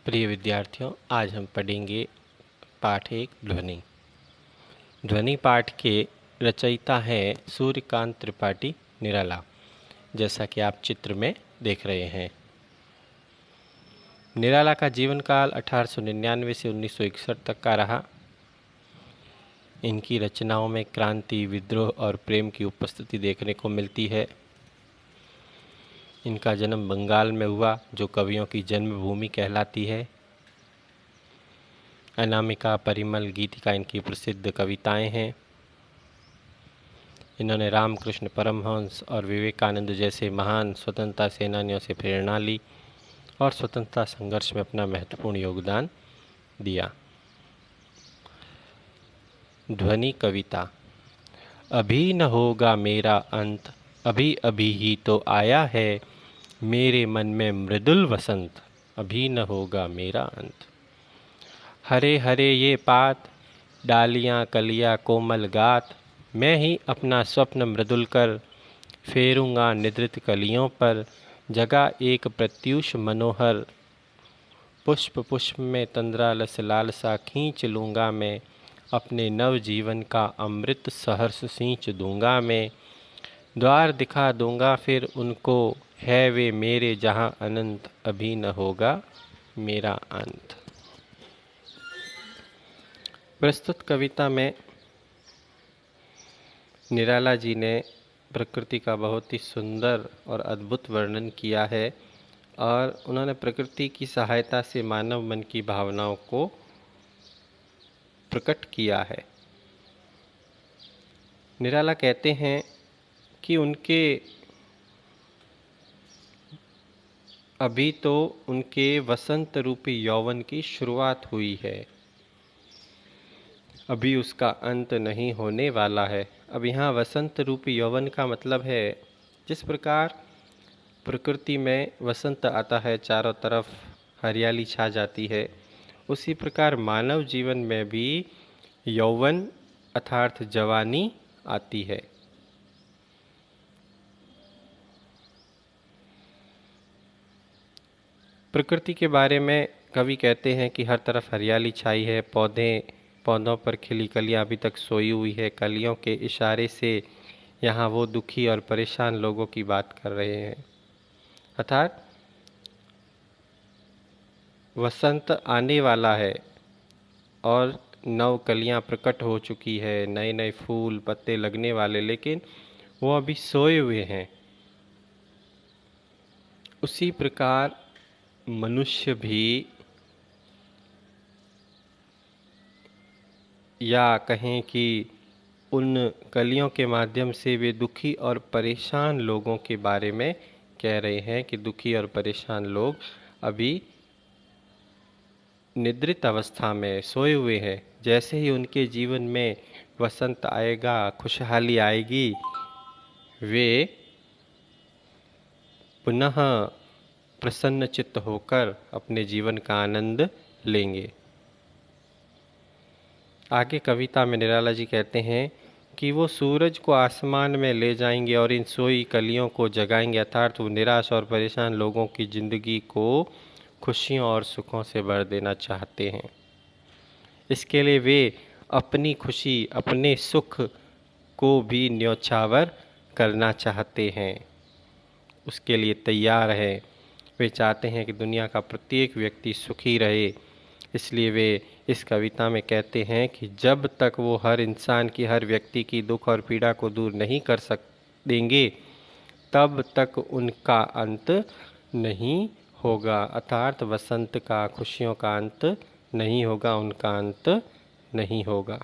प्रिय विद्यार्थियों, आज हम पढ़ेंगे पाठ 1 ध्वनि। ध्वनि पाठ के रचयिता हैं सूर्यकांत त्रिपाठी निराला, जैसा कि आप चित्र में देख रहे हैं। निराला का जीवन काल 1899 से 1961 तक का रहा। इनकी रचनाओं में क्रांति, विद्रोह और प्रेम की उपस्थिति देखने को मिलती है। इनका जन्म बंगाल में हुआ, जो कवियों की जन्मभूमि कहलाती है। अनामिका, परिमल, गीतिका इनकी प्रसिद्ध कविताएं हैं। इन्होंने रामकृष्ण परमहंस और विवेकानंद जैसे महान स्वतंत्रता सेनानियों से प्रेरणा ली और स्वतंत्रता संघर्ष में अपना महत्वपूर्ण योगदान दिया। ध्वनि कविता। अभी न होगा मेरा अंत, अभी अभी ही तो आया है मेरे मन में मृदुल वसंत, अभी न होगा मेरा अंत। हरे हरे ये पात, डालियाँ कलियाँ कोमल गात, मैं ही अपना स्वप्न मृदुल कर फेरूंगा निद्रित कलियों पर, जगा एक प्रत्यूष मनोहर। पुष्प पुष्प में तंद्रालस लालसा खींच लूँगा मैं, अपने नव जीवन का अमृत सहर्ष सींच दूंगा मैं। द्वार दिखा दूंगा फिर उनको, है वे मेरे जहाँ अनंत, अभी न होगा मेरा अंत। प्रस्तुत कविता में निराला जी ने प्रकृति का बहुत ही सुंदर और अद्भुत वर्णन किया है और उन्होंने प्रकृति की सहायता से मानव मन की भावनाओं को प्रकट किया है। निराला कहते हैं कि अभी तो उनके वसंत रूपी यौवन की शुरुआत हुई है, अभी उसका अंत नहीं होने वाला है। अब यहाँ वसंत रूपी यौवन का मतलब है, जिस प्रकार प्रकृति में वसंत आता है, चारों तरफ हरियाली छा जाती है, उसी प्रकार मानव जीवन में भी यौवन अर्थात जवानी आती है। प्रकृति के बारे में कवि कहते हैं कि हर तरफ हरियाली छाई है, पौधों पर खिली कलियां अभी तक सोई हुई है। कलियों के इशारे से यहाँ वो दुखी और परेशान लोगों की बात कर रहे हैं, अर्थात वसंत आने वाला है और नव कलियां प्रकट हो चुकी है, नए नए फूल पत्ते लगने वाले, लेकिन वो अभी सोए हुए हैं। उसी प्रकार मनुष्य भी, या कहें कि उन कलियों के माध्यम से वे दुखी और परेशान लोगों के बारे में कह रहे हैं कि दुखी और परेशान लोग अभी निद्रित अवस्था में सोए हुए हैं। जैसे ही उनके जीवन में वसंत आएगा, खुशहाली आएगी, वे पुनः प्रसन्न चित्त होकर अपने जीवन का आनंद लेंगे। आगे कविता में निराला जी कहते हैं कि वो सूरज को आसमान में ले जाएंगे और इन सोई कलियों को जगाएंगे, अर्थात वो निराश और परेशान लोगों की जिंदगी को खुशियों और सुखों से भर देना चाहते हैं। इसके लिए वे अपनी खुशी, अपने सुख को भी न्योछावर करना चाहते हैं, उसके लिए तैयार है। वे चाहते हैं कि दुनिया का प्रत्येक व्यक्ति सुखी रहे। इसलिए वे इस कविता में कहते हैं कि जब तक वो हर इंसान की, हर व्यक्ति की दुख और पीड़ा को दूर नहीं कर देंगे, तब तक उनका अंत नहीं होगा, अर्थात वसंत का, खुशियों का अंत नहीं होगा, उनका अंत नहीं होगा।